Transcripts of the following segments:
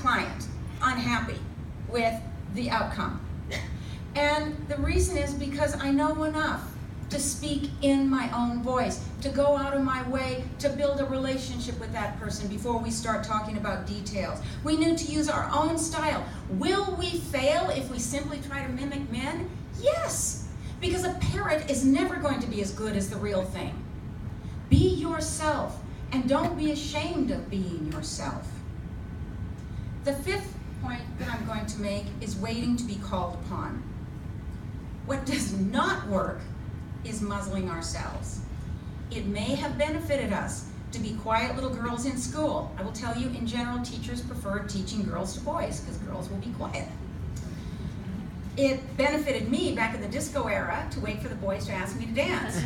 client unhappy with the outcome. And the reason is because I know enough to speak in my own voice, to go out of my way to build a relationship with that person before we start talking about details. We need to use our own style. Will we fail if we simply try to mimic men? Yes, because a parrot is never going to be as good as the real thing. Be yourself, and don't be ashamed of being yourself. The fifth point that I'm going to make is waiting to be called upon. What does not work is muzzling ourselves. It may have benefited us to be quiet little girls in school. I will tell you, in general, teachers prefer teaching girls to boys because girls will be quiet. It benefited me back in the disco era to wait for the boys to ask me to dance.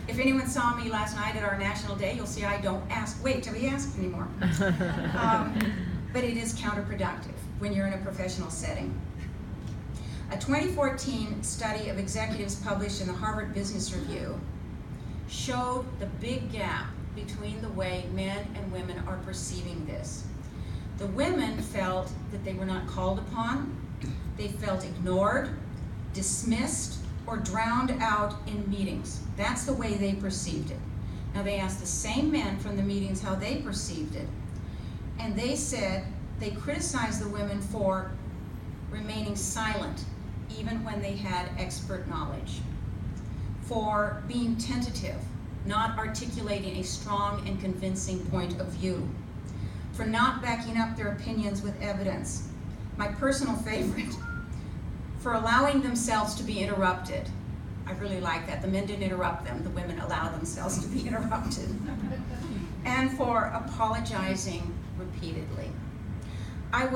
If anyone saw me last night at our National Day, you'll see I don't wait till he asks anymore. But it is counterproductive when you're in a professional setting. A 2014 study of executives published in the Harvard Business Review showed the big gap between the way men and women are perceiving this. The women felt that they were not called upon, they felt ignored, dismissed, or drowned out in meetings. That's the way they perceived it. Now they asked the same men from the meetings how they perceived it, and they said they criticized the women for remaining silent even when they had expert knowledge, for being tentative, not articulating a strong and convincing point of view, for not backing up their opinions with evidence. My personal favorite, for allowing themselves to be interrupted. I really like that. The men didn't interrupt them, the women allowed themselves to be interrupted. And for apologizing repeatedly. I was